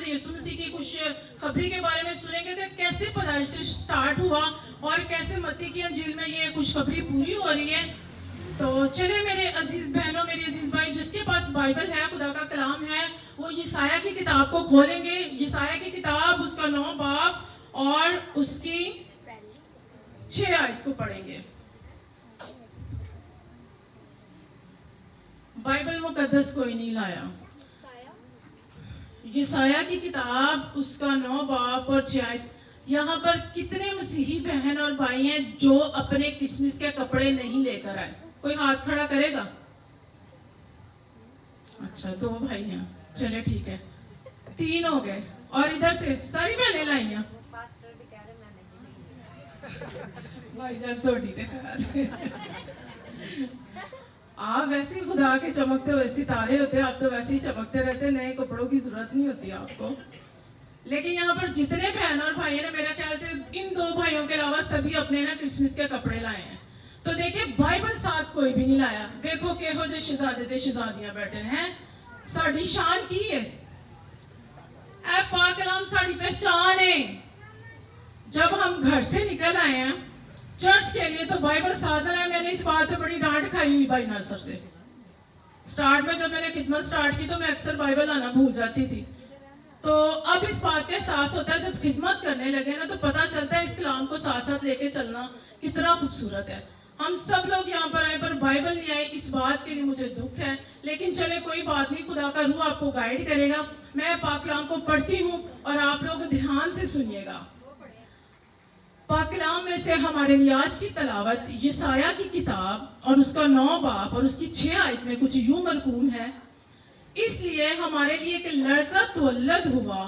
खुदावंद यीशु मसीह की कुछ खबरी के बारे में सुनेंगे कि कैसे पैदाइश से स्टार्ट हुआ और कैसे मत्ती की अंजील में ये कुछ खबरी पूरी हो रही है। तो चले मेरे अजीज बहनों, मेरे अजीज भाई, जिसके पास बाइबल है, खुदा का कलाम है, वो यशायाह की किताब को खोलेंगे। यशायाह की किताब, उसका 9 बाब और उसकी 6 आयत को पढ़ेंगे। बाइबल मुकद्दस कोई नहीं लाया। यशायाह की किताब, उसका 9 बाब और 6 आयत। यहाँ पर कितने मसीही बहन और भाई हैं जो अपने क्रिसमस के कपड़े नहीं लेकर आए? कोई हाथ खड़ा करेगा? अच्छा, 2 भाई हैं, चले ठीक है, 3 हो गए। और इधर से सारी बहनें लाई हैं भाई जान थोड़ी आप वैसे ही खुदा के चमकते हुए सितारे होते हैं, आप तो वैसे ही चमकते रहते, नए कपड़ों की जरूरत नहीं होती आपको। लेकिन यहाँ पर जितने बहन और भाई हैं, मेरे ख्याल से इन 2 भाइयों के अलावा सभी अपने ना क्रिसमस के कपड़े लाए हैं। तो देखिए, बाइबल साथ कोई भी नहीं लाया। देखो केहो जो शहजादे ते शहजादियां बैठे हैं, साड़ी शान की है, ऐ पाक कलाम साड़ी पहचान है। जब हम घर से निकल आए हैं चर्च के लिए तो बाइबल साथ है। मैंने इस बात पे बड़ी डांट खाई हुई भाई नासर से। स्टार्ट में जब मैंने खिदमत स्टार्ट की तो मैं अक्सर बाइबल लाना भूल जाती थी। तो अब इस बात का एहसास होता है, जब खिदमत करने लगे ना तो पता चलता है इस कलाम को साथ साथ लेके चलना कितना खूबसूरत है। हम सब लोग यहाँ पर आए पर बाइबल नहीं आए, इस बात के लिए मुझे दुख है। लेकिन चले कोई बात नहीं, खुदा का रूह आपको गाइड करेगा। मैं पाक कलाम को पढ़ती हूँ और आप लोग ध्यान से सुनिएगा। पाक कलाम में से हमारे लिए आज की तलावत यशायाह की किताब और उसका 9 बाब और उसकी 6 आयत में कुछ यूं मरकूम है। इसलिए हमारे लिए एक लड़का तवल्लद हुआ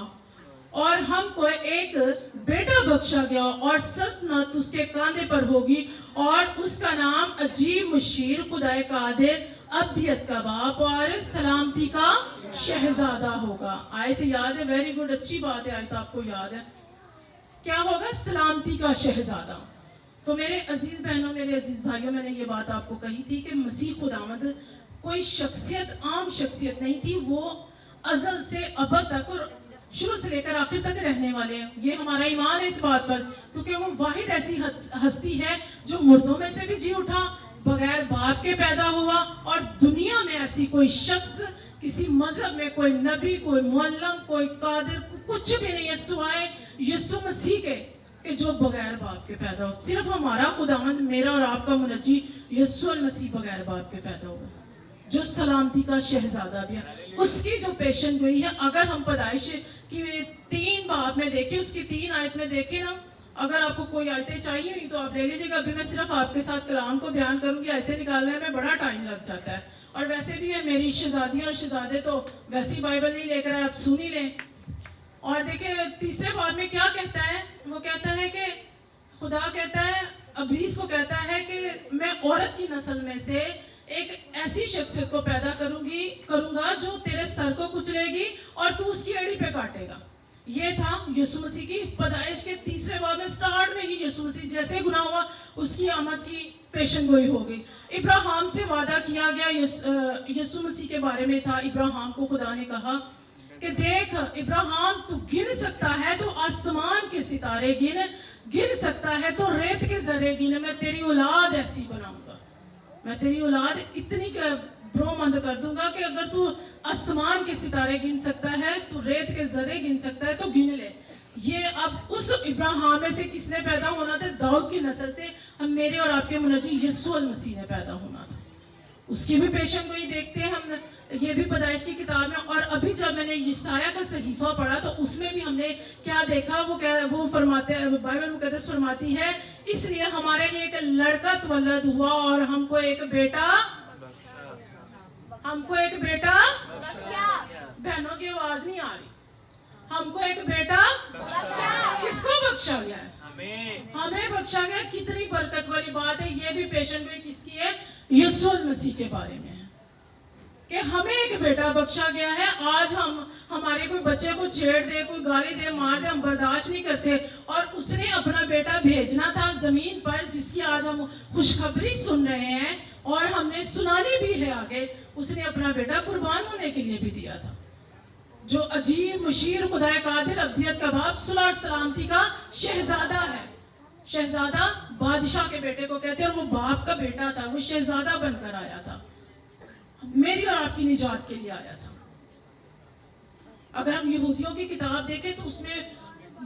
और हमको एक बेटा बख्शा गया और सल्तनत उसके कांधे पर होगी और उसका नाम अजीब, मुशीर, खुदाए कादिर, अब्दियत का बाप और सलामती का शहजादा होगा। आयत याद है? वेरी गुड, अच्छी बात है, आयत आपको याद है। क्या होगा? सलामती का शहजादा। तो मेरे अजीज बहनों, मेरे अजीज भाइयों, मैंने ये बात आपको कही थी कि मसीह खुदावंद कोई शख्सियत, आम शख्सियत नहीं थी। वो अजल से अबद तक और शुरू से लेकर आखिर तक रहने वाले हैं। ये हमारा ईमान है इस बात पर, क्योंकि वो वाहिद ऐसी हस्ती है जो मुर्दों में से भी जी उठा, बगैर बाप के पैदा हुआ। और दुनिया में ऐसी कोई शख्स, किसी मजहब में कोई नबी, कोई मुअल्लम, कोई कादिर, कुछ भी नहीं है सिवाय यीशु मसीह के जो बगैर बाप के पैदा हो। सिर्फ हमारा खुदावंद, मेरा और आपका मुनज्जी यीशु मसीह बगैर बाप के पैदा हुआ, जो सलामती का शहजादा भी है। उसकी जो पेशन गोई है, अगर हम पैदाइश की 3 बाब में देखें, उसकी 3 आयत में देखें ना, अगर आपको कोई आयतें चाहिए हुई तो आप ले लीजिएगा। अभी मैं सिर्फ आपके साथ कलाम को बयान करूंगी, आयतें निकालने में बड़ा टाइम लग जाता है। और वैसे भी है, मेरी शहजादियां और शहजादे तो वैसी बाइबल नहीं लेकर आए, आप सुन ही लें। और देखिए तीसरे बाब में क्या कहता है? वो कहता है कि खुदा कहता है, अब्लीस को कहता है कि मैं औरत की नस्ल में से एक ऐसी शख्सियत को पैदा करूंगा जो तेरे सर को कुचलेगी और तू उसकी एड़ी पे काटेगा। ये था यीशु मसीह की पैदाइश के तीसरे बाब में। स्टार्ट में ही यीशु मसीह जैसे गुनाह हुआ, उसकी आमद की पेशन गोई हो गई। इब्राहिम से वादा किया गया यीशु मसीह के बारे में था। इब्राहिम को खुदा ने कहा कि देख इब्राहिम, तू गिन सकता है तो आसमान के सितारे गिन सकता है तो रेत के जरे गिन, मैं तेरी औलाद ऐसी बनाऊंगा। मैं तेरी औलाद इतनी ब्रोमंद कर दूंगा कि अगर तू आसमान के सितारे गिन सकता है, तू रेत के जरे गिन सकता है, तो गिन ले। ये अब उस इब्राहिम में से किसने पैदा होना था? दाऊद की नस्ल से हम, मेरे और आपके मुनज्जी यीशु मसीह ने पैदा होना था। उसकी भी पेशन गोई देखते हैं हम, ये भी पैदाइश की किताब में। और अभी जब मैंने यशायाह का सहीफा पढ़ा तो उसमें भी हमने क्या देखा? वो फरमाते, बाइबल मुकद्दस फरमाती है, इसलिए हमारे लिए एक लड़का तवल्लद हुआ और हमको एक बेटा बहनों की आवाज नहीं आ रही। हमको एक बेटा किसको बख्शा गया है? हमें बख्शा गया। कितनी बरकत वाली बात है। ये भी पेशन गोई किसकी है? यीशु मसीह के बारे में है कि हमें एक बेटा बख्शा गया है। आज हमारे कोई बच्चे को छेड़ दे, कोई गाली दे, मार दे, हम बर्दाश्त नहीं करते। और उसने अपना बेटा भेजना था जमीन पर, जिसकी आज हम खुशखबरी सुन रहे हैं और हमने सुनानी भी है आगे। उसने अपना बेटा कुर्बान होने के लिए भी दिया था। जो अजीब मुशीर खुदाए कादिर अब्दियत का बाप सुलह और सलामती का शहजादा है। शहजादा बादशाह के बेटे को कहते हैं, और वो बाप का बेटा था, वो शहजादा बनकर आया था, मेरी और आपकी निजात के लिए आया था। अगर हम यहूदियों की किताब देखें तो उसमें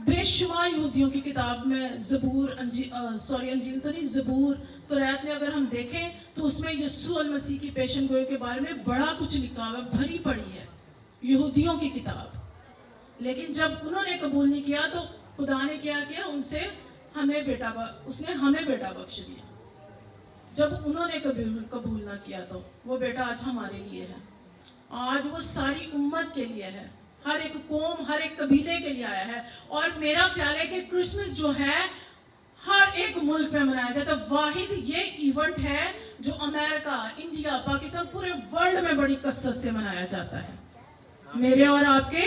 बेशुमार यहूदियों की किताब में ज़बूर अंजील तो नहीं, ज़बूर तौरात में अगर हम देखें तो उसमें यीशु अल मसीह की पेशन गोई के बारे में बड़ा कुछ लिखा हुआ है, भरी पड़ी है यहूदियों की किताब। लेकिन जब उन्होंने कबूल नहीं किया तो खुदा ने क्या किया, उसने हमें बेटा बख्श दिया। जब उन्होंने कबूल ना किया तो वो बेटा आज हमारे लिए है, आज वो सारी उम्मत के लिए है, हर एक कौम, हर एक कबीले के लिए आया है। और मेरा ख्याल है कि क्रिसमस जो है हर एक मुल्क में मनाया जाता है। वाहिद ये इवेंट है जो अमेरिका, इंडिया, पाकिस्तान, पूरे वर्ल्ड में बड़ी कसरत से मनाया जाता है। मेरे और आपके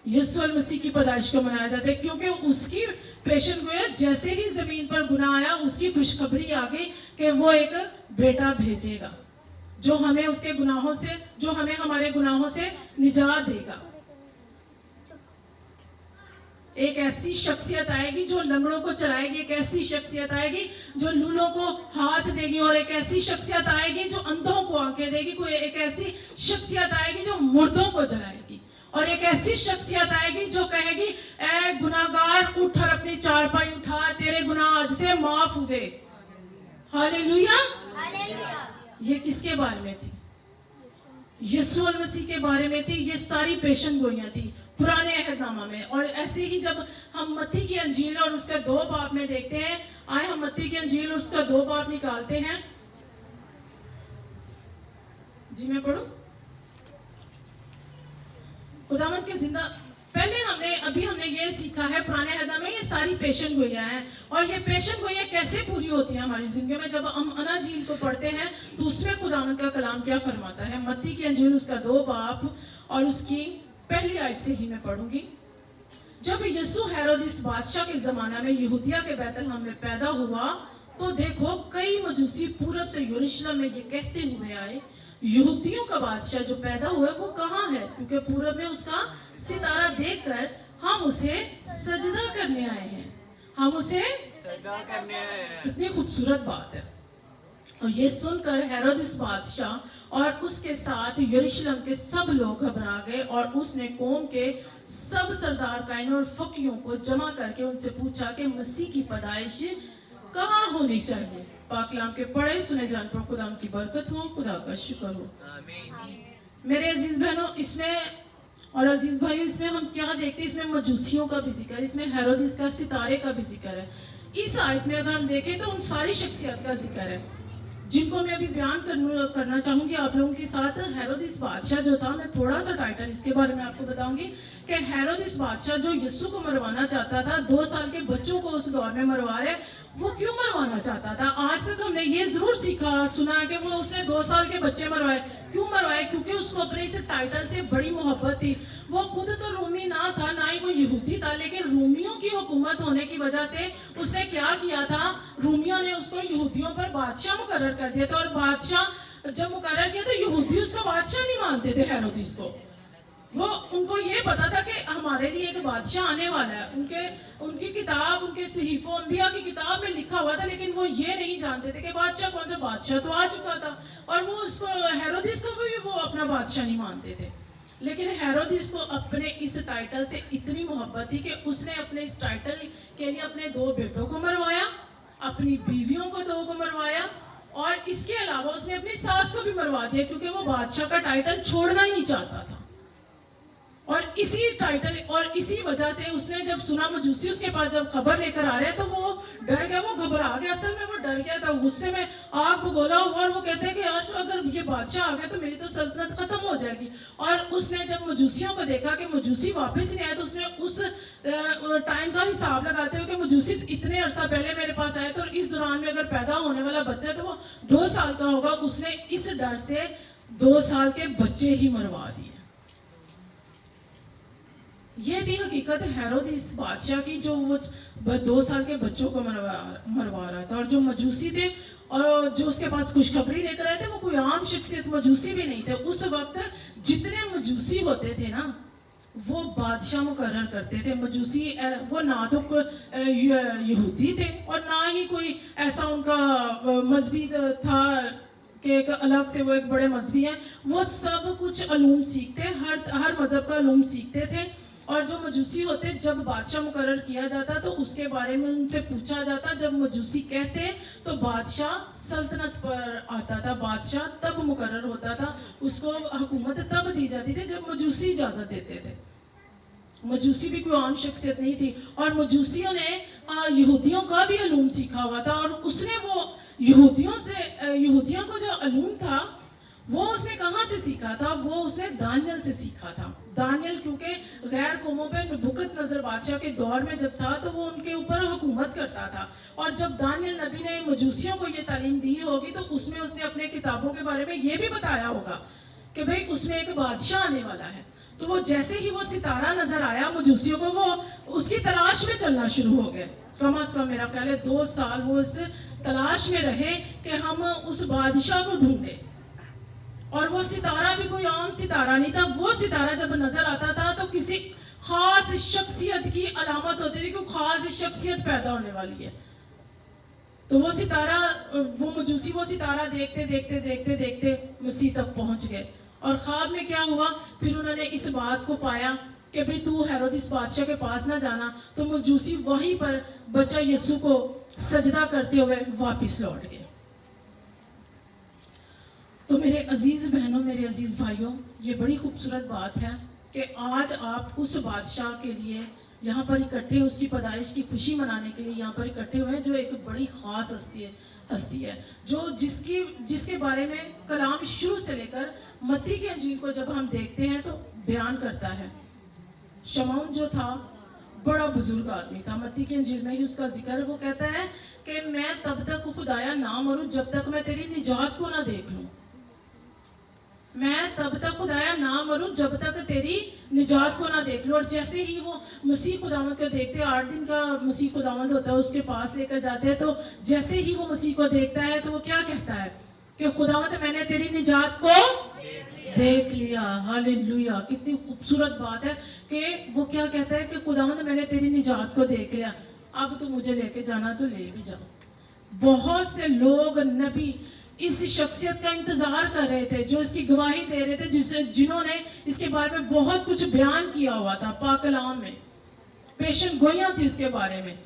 यीशु मसीह की पैदाइश को मनाया जाता है, क्योंकि उसकी पेशन गोई, जैसे ही जमीन पर गुनाह आया उसकी खुशखबरी आ गई कि वो एक बेटा भेजेगा जो हमें उसके गुनाहों से, जो हमें हमारे गुनाहों से निजात देगा। एक ऐसी शख्सियत आएगी जो लंगड़ों को चलाएगी, एक ऐसी शख्सियत आएगी जो लूलों को हाथ देगी, और एक ऐसी शख्सियत आएगी जो अंधों को आंखें देगी, कोई एक ऐसी शख्सियत आएगी जो मुर्दों को जलाएगी, और एक ऐसी शख्सियत आएगी जो कहेगी, ए गुनाहगार उठ और अपनी चारपाई उठा, तेरे गुनाह आज से माफ हुए। हालेलुया। ये किसके बारे में थी? यीशु मसीह के बारे में थी। ये सारी पेशन गोइयां थी पुराने अहदनामा में। और ऐसे ही जब हम मत्ती की अंजील और उसका 2 बाब में देखते हैं, आए हम मत्ती की अंजील और उसका 2 बाब निकालते हैं। जी मैं पढ़ूं? खुदावंद के जिंदा, पहले हमने ये सीखा है पुराने अहदनामा में ये सारी पेशन गोइयां हैं, और ये पेशन गोइयां कैसे पूरी होती हैं हमारी जिंदगी में। जब हम अनाजील को पढ़ते हैं तो उसमें खुदावंद का कलाम क्या फरमाता है। मत्ती की अंजील उसका 2 बाब और उसकी पहली आयत से ही मैं पढ़ूंगी। जब यीशु हेरोदिस बादशाह के जमाना में यहूदिया के बैतलहम में पैदा हुआ तो देखो कई मजूसी पूरब से यरूशलेम में ये कहते हुए आए, यहूदियों का बादशाह जो पैदा हुआ है वो कहाँ है, क्योंकि पूरब में उसका सितारा देखकर हम उसे सजदा करने आए हैं। हम उसे सजदा करने आए हैं। कितनी खूबसूरत बात है। और ये सुनकर हेरोदिस बादशाह और उसके साथ यरूशलेम के सब लोग घबरा गए, और उसने कौम के सब सरदार कायनों और फकीयों को जमा करके उनसे पूछा कि मसीह की पैदाइश कहाँ होनी चाहिए। पाक कलाम के पढ़े सुने जान पर खुदा की बरकत हो, खुदा का शुक्र हो। मेरे अजीज बहनों, इसमें और अजीज भाइयों, इसमें हम क्या देखते हैं, इसमें मजूसियों का भी जिक्र है, इसमें हेरोदिस का सितारे का भी जिक्र है। इस आयत में अगर हम देखें तो उन सारी शख्सियत का जिक्र है जिनको मैं अभी बयान करना चाहूंगी आप लोगों के साथ। हेरोदिस बादशाह जो था, मैं थोड़ा सा टाइटल इसके बारे में आपको बताऊंगी कि हेरोदिस बादशाह जो यीशु को मरवाना चाहता था, 2 साल के बच्चों को उस दौर में मरवा रहे, वो क्यों मरवाना चाहता था। आज तक हमने ये जरूर सीखा सुना कि वो उसने 2 साल के बच्चे मरवाए। क्यों मरवाए? क्योंकि उसको अपने इस टाइटल से बड़ी मोहब्बत थी। वो खुद तो रूमी ना था, ना ही वो यहूदी था, लेकिन रूमियों की हुकूमत होने की वजह से उसने क्या किया था, रूमियों ने उसको यहूदियों पर बादशाह मुकर्रर कर दिया था। और बादशाह जब मुकर्रर किया तो यहूदी उसको बादशाह नहीं मानते थे हेरोदिस को। वो उनको ये पता था कि हमारे लिए एक बादशाह आने वाला है। उनकी किताब, उनके सहीफों अंबिया की किताब में लिखा हुआ था, लेकिन वो ये नहीं जानते थे कि बादशाह कौन सा। बादशाह तो आ चुका था, और वो उसको हेरोदिस को भी वो अपना बादशाह नहीं मानते थे। लेकिन हेरोदिस को अपने इस टाइटल से इतनी मोहब्बत थी कि उसने अपने इस टाइटल के लिए अपने 2 बेटों को मरवाया, अपनी बीवियों को 2 को मरवाया, और इसके अलावा उसने अपनी सास को भी मरवा दिया, क्योंकि वो बादशाह का टाइटल छोड़ना ही नहीं चाहता था। और इसी टाइटल और इसी वजह से उसने जब सुना मजूसी उसके पास जब खबर लेकर आ रहे हैं तो वो डर गया, वो घबरा गया। असल में वो डर गया था, गुस्से में आग भगोला हुआ, और वो कहते हैं कि यार तो अगर ये बादशाह आ गया तो मेरी तो सल्तनत खत्म हो जाएगी। और उसने जब मजूसियों को देखा कि मजूसी वापस नहीं आए तो उसने उस टाइम का हिसाब लगाते हुए कि मजूसी इतने अरसा पहले मेरे पास आए तो इस दौरान में अगर पैदा होने वाला बच्चा है तो वो 2 साल का होगा, उसने इस डर से 2 साल के बच्चे ही मरवा दिए। ये थी हकीकत हेरोदिस बादशाह की, जो वो 2 साल के बच्चों को मरवा रहा था। और जो मजूसी थे और जो उसके पास खुशखबरी लेकर आए थे वो कोई आम शख्सियत मजूसी भी नहीं थे। उस वक्त जितने मजूसी होते थे ना, वो बादशाह मुकर्रर करते थे। मजूसी वो ना तो यहूदी थे और ना ही कोई ऐसा उनका मजहबी था कि एक अलग से वो एक बड़े मजहबी हैं। वो सब कुछ अलूम सीखते, हर मज़हब का अलूम सीखते थे। और जो मजूसी होते, जब बादशाह मुकर्रर किया जाता तो उसके बारे में उनसे पूछा जाता। जब मजूसी कहते तो बादशाह सल्तनत पर आता था, बादशाह तब मुकर्रर होता था, उसको हुकूमत तब दी जाती थी जब मजूसी इजाज़त देते थे। मजूसी भी कोई आम शख्सियत नहीं थी। और मजूसियों ने यहूदियों का भी अलूम सीखा हुआ था। और उसने वो यहूदियों को जो अलूम था वो उसने कहाँ से सीखा था? वो उसने दानियल से सीखा था। दानियल क्योंकि गैर कौमों पे नबूकत नजर बादशाह के दौर में जब था तो वो उनके ऊपर हुकूमत करता था। और जब दानियल नबी ने मजूसियों को ये तालीम दी होगी तो उसमें उसने अपने किताबों के बारे में ये भी बताया होगा कि भाई उसमें एक बादशाह आने वाला है। तो वो जैसे ही वो सितारा नजर आया मजूसियों को, वो उसकी तलाश में चलना शुरू हो गए। कम अज कम मेरा ख्याल है 2 साल वो उस तलाश में रहे कि हम उस बादशाह को ढूंढे। और वो सितारा भी कोई आम सितारा नहीं था। वो सितारा जब नजर आता था तो किसी खास शख्सियत की अलामत होती थी कि खास शख्सियत पैदा होने वाली है। तो वो सितारा, वो मजूसी वो सितारा देखते देखते देखते देखते मसीह तक पहुंच गए। और ख्वाब में क्या हुआ, फिर उन्होंने इस बात को पाया कि भाई तू हेरोदिस बादशाह के पास ना जाना। तो मजूसी वहीं पर बच्चा यीशु को सजदा करते हुए वापस लौट गए। तो मेरे अजीज बहनों, मेरे अजीज भाइयों, ये बड़ी खूबसूरत बात है कि आज आप उस बादशाह के लिए यहाँ पर इकट्ठे, उसकी पैदाइश की खुशी मनाने के लिए यहाँ पर इकट्ठे हुए हैं, जो एक बड़ी ख़ास हस्ती है, जो जिसके बारे में कलाम शुरू से लेकर मत्ती की अंजील को जब हम देखते हैं तो बयान करता है। शमौन जो था बड़ा बुजुर्ग आदमी था, मत्ती की अंजील में ही उसका जिक्र। वो कहता है कि मैं तब तक खुदाया ना मरूं जब तक मैं तेरी निजात को ना देख लूं। मैं तब तक खुदाया ना मरूं जब तक तेरी निजात को ना देख लूं। और जैसे ही वो मसीह खुदावंद को देखते, 8 दिन का मसीह खुदावंद होता है, उसके पास लेकर जाते हैं। तो जैसे ही वो मसीह को देखता है तो वो क्या कहता है कि खुदावंद मैंने तेरी निजात को देख लिया। हालेलुया, कितनी खूबसूरत बात है कि वो क्या कहता है कि खुदावंद मैंने तेरी निजात को देख लिया, अब तो मुझे लेके जाना तो ले भी जाओ। बहुत से लोग नबी इस शख्सियत का इंतजार कर रहे थे, जो इसकी गवाही दे रहे थे, जिन्होंने इसके बारे में बहुत कुछ बयान किया हुआ था। पाक कलाम में पेशन गोइयां थी उसके बारे में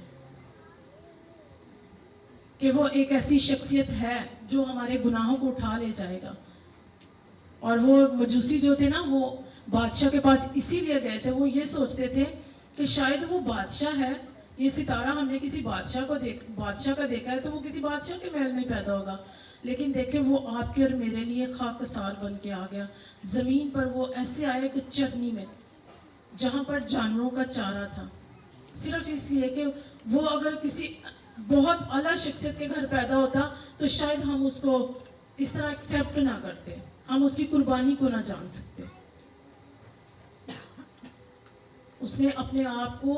कि वो एक ऐसी शख्सियत है जो हमारे गुनाहों को उठा ले जाएगा। और वो मजूसी जो थे ना, वो बादशाह के पास इसीलिए गए थे, वो ये सोचते थे कि शायद वो बादशाह है, ये सितारा हमने किसी बादशाह का देखा है तो वो किसी बादशाह के महल में पैदा होगा। लेकिन देखे वो आपके और मेरे लिए खाकसार बन के आ गया। जमीन पर वो ऐसे आया कि चरनी में, जहां पर जानवरों का चारा था, सिर्फ इसलिए कि वो अगर किसी बहुत आला शख्सियत के घर पैदा होता तो शायद हम उसको इस तरह एक्सेप्ट ना करते, हम उसकी कुर्बानी को ना जान सकते। उसने अपने आप को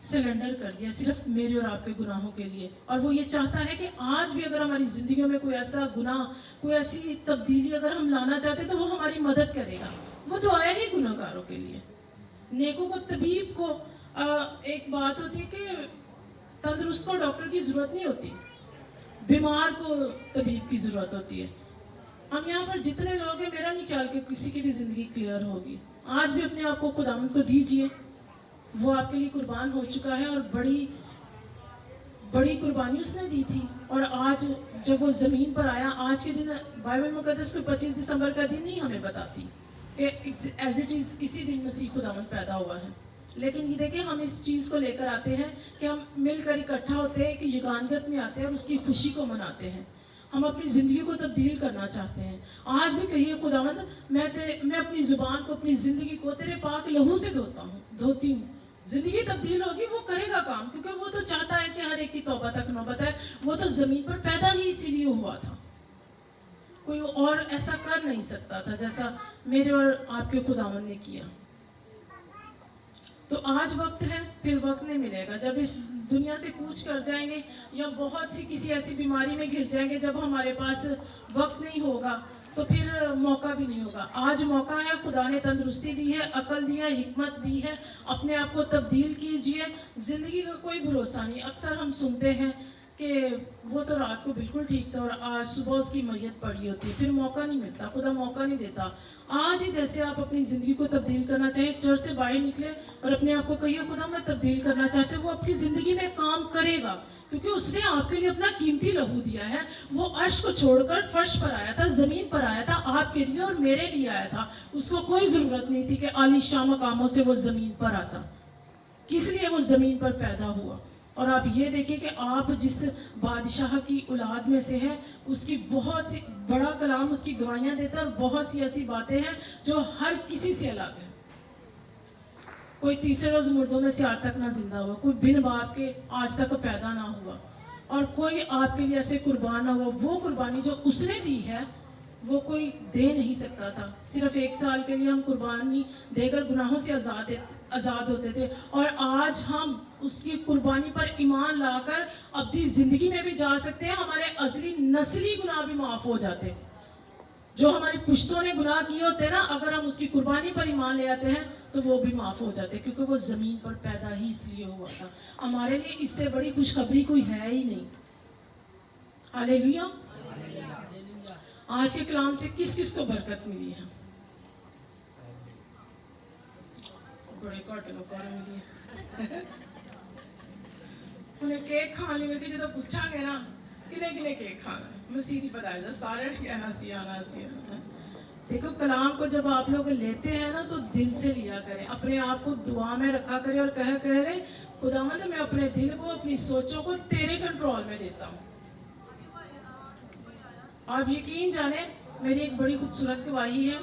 सिलेंडर कर दिया सिर्फ मेरे और आपके गुनाहों के लिए। और वो ये चाहता है कि आज भी अगर हमारी जिंदगियों में कोई ऐसा गुनाह, कोई ऐसी तब्दीली अगर हम लाना चाहते तो वो हमारी मदद करेगा। वो तो आया ही गुनाहगारों के लिए। नेकों को, तबीब को, एक बात होती है कि तंदुरुस्त को डॉक्टर की जरूरत नहीं होती, बीमार को तबीब की जरूरत होती है। हम यहाँ पर जितने लोग हैं, मेरा नहीं ख्याल कि किसी की भी जिंदगी क्लियर होगी। आज भी अपने आप को खुदावंद को दीजिए, वो आपके लिए कुर्बान हो चुका है और बड़ी बड़ी कुर्बानी उसने दी थी। और आज जब वो ज़मीन पर आया, आज के दिन बाइबल मुकद्दस को 25 दिसंबर का दिन नहीं हमें बताती कि एज इट इज़ इसी दिन मसीह खुदावंद पैदा हुआ है। लेकिन ये देखिए, हम इस चीज़ को लेकर आते हैं कि हम मिलकर इकट्ठा होते हैं, कि युगानगत में आते हैं और उसकी खुशी को मनाते हैं। हम अपनी ज़िंदगी को तब्दील करना चाहते हैं। आज भी कहिए खुदावंद, मैं अपनी ज़ुबान को, अपनी ज़िंदगी को तेरे पाक लहू से धोती हूँ। जिंदगी तब्दील होगी, वो करेगा काम, क्योंकि वो तो चाहता है कि हर एक की तौबा तक नौबत है। वो तो जमीन पर पैदा ही इसीलिए हुआ था, कोई और ऐसा कर नहीं सकता था जैसा मेरे और आपके खुदावंद ने किया। तो आज वक्त है, फिर वक्त नहीं मिलेगा। जब इस दुनिया से कूच कर जाएंगे या बहुत सी किसी ऐसी बीमारी में घिर जाएंगे जब हमारे पास वक्त नहीं होगा, तो फिर मौका भी नहीं होगा। आज मौका है, खुदा ने तंदुरुस्ती दी है, अकल दी है, हिकमत दी है, अपने आप को तब्दील कीजिए। ज़िंदगी का कोई भरोसा नहीं। अक्सर हम सुनते हैं कि वो तो रात को बिल्कुल ठीक था और आज सुबह उसकी मैयत पड़ी होती है, फिर मौका नहीं मिलता, खुदा मौका नहीं देता। आज ही जैसे आप अपनी ज़िंदगी को तब्दील करना चाहिए, चर्च से बाहर निकले और अपने आप को कहिए खुदा मैं तब्दील करना चाहते हैं, वो आपकी ज़िंदगी में काम करेगा, क्योंकि उसने आपके लिए अपना कीमती लहू दिया है। वो अर्श को छोड़कर फर्श पर आया था, ज़मीन पर आया था, आपके लिए और मेरे लिए आया था। उसको कोई ज़रूरत नहीं थी कि आलीशान मकामों से वो ज़मीन पर आता। किस लिए वो ज़मीन पर पैदा हुआ। और आप ये देखिए कि आप जिस बादशाह की औलाद में से हैं, उसकी बहुत सी बड़ा कलाम उसकी गवाहियाँ देता है और बहुत सी ऐसी बातें हैं जो हर किसी से अलग है। कोई तीसरे रोज मुर्दों में से आज तक ना जिंदा हुआ, कोई बिन बाप के आज तक पैदा ना हुआ, और कोई आपके लिए ऐसे कुर्बान ना हुआ। वो कुर्बानी जो उसने दी है वो कोई दे नहीं सकता था। सिर्फ 1 साल के लिए हम कुर्बानी देकर गुनाहों से आज़ाद होते थे, और आज हम उसकी कुर्बानी पर ईमान लाकर अपनी ज़िंदगी में भी जा सकते हैं। हमारे अज़ली नस्ली गुनाह भी माफ़ हो जाते हैं। जो हमारी पुश्तों ने गुनाह किए होते हैं ना, अगर हम उसकी कुर्बानी पर ईमान ले आते हैं तो वो भी माफ़ हो जाते हैं, क्योंकि वो ज़मीन पर पैदा ही इसलिए हुआ था। हमारे लिए इससे बड़ी खुशखबरी कोई है ही नहीं। हालेलुया। आज के कलाम से किस किस को बरकत मिली है? बड़े घट लोग मिली है। उन्हें केक खाने में जो पूछांगे ना किने किने केक खाना, मसीह ही बताया सारे कहना सी आना सी आना। देखो, कलाम को जब आप लोग लेते हैं ना तो दिल से लिया करें, अपने आप को दुआ में रखा करें और कह रहे खुदावंद मैं अपने दिल को, अपनी सोचों को तेरे कंट्रोल में देता हूँ। आप यकीन जाने, मेरी एक बड़ी खूबसूरत गवाही है।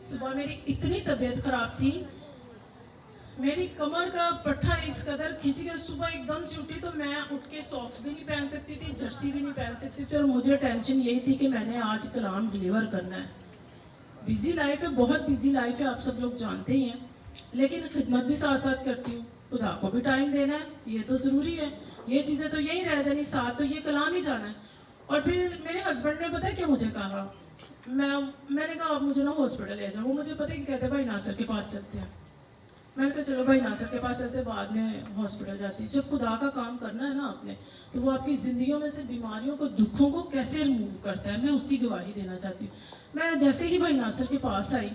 सुबह मेरी इतनी तबीयत खराब थी, मेरी कमर का पट्टा इस कदर खींच गया, सुबह एकदम से उठी तो मैं उठ के सॉक्स भी नहीं पहन सकती थी, जर्सी भी नहीं पहन सकती थी, और मुझे टेंशन यही थी कि मैंने आज कलाम डिलीवर करना है। बिजी लाइफ है, बहुत बिजी लाइफ है, आप सब लोग जानते ही हैं, लेकिन खिदमत भी साथ साथ करती हूँ, खुदा को भी टाइम देना है, ये तो ज़रूरी है। ये चीज़ें तो यही रह जानी, साथ तो ये कलाम ही जाना है। और फिर मेरे हस्बैंड ने पता है क्या मुझे कहा, मैंने कहा आप मुझे ना हॉस्पिटल ले जाओ। वो मुझे पता है कि कहते भाई नासिर के पास चलते हैं। मैंने कहा चलो भाई नासिर के पास चलते, बाद में हॉस्पिटल जाती। जब खुदा का काम करना है ना आपने, तो वो आपकी ज़िंदगियों में से बीमारियों को, दुखों को कैसे रिमूव करता है, मैं उसकी गवाही देना चाहती हूँ। मैं जैसे ही भाई नासिर के पास आई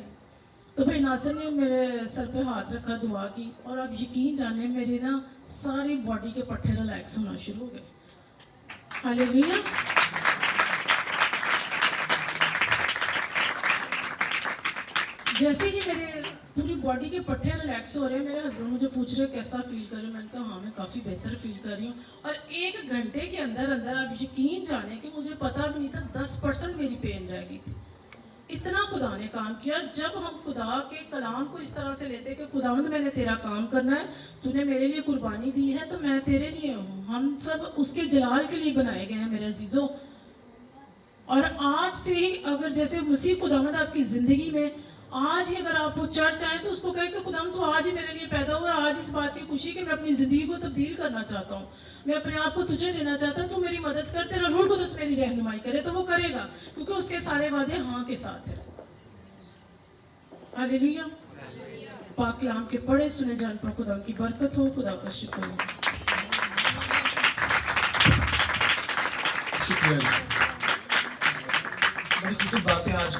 तो भाई नासिर ने मेरे सर पे हाथ रखा, दुआ की, और आप यकीन जाने मेरे ना सारी बॉडी के पट्टे रिलैक्स होना शुरू हो गए। हालेलुया। जैसे ही मेरे पूरी बॉडी के पट्टे रिलैक्स हो रहे हैं, मेरे हस्बैंड मुझे पूछ रहे कैसा फील कर रहे हो। मैंने कहा हाँ मैं काफ़ी बेहतर फील कर रही हूँ। और 1 घंटे के अंदर अंदर आप यकीन जाने कि मुझे पता भी नहीं था 10% मेरी पेन रह गई थी। इतना खुदा ने काम किया। जब हम खुदा के कलाम को इस तरह से लेते कि खुदावंद मैंने तेरा काम करना है, तूने मेरे लिए कुर्बानी दी है तो मैं तेरे लिए हूँ, हम सब उसके जलाल के लिए बनाए गए हैं मेरे अजीजों। और आज से ही अगर जैसे मसीह खुदावंद आपकी ज़िंदगी में, आज ही अगर आप वो चर्च आए तो उसको कहे कि खुदावंद तू आज ही मेरे लिए पैदा हुआ, आज इस बात की खुशी कि मैं अपनी ज़िंदगी को तब्दील करना चाहता हूँ, मैं अपने आप को तुझे देना चाहता हूँ, तू मेरी मदद कर, तेरा रूह कुदस मेरी रहनुमाई करे। तो वो करेगा, क्योंकि उसके सारे वादे हाँ के साथ है। हालेलुया। पाक कलाम के पढ़े सुने जान पर खुदा की बरकत हो, खुदा का शुक्र हो। शुक्रिया। बड़ी बातें आज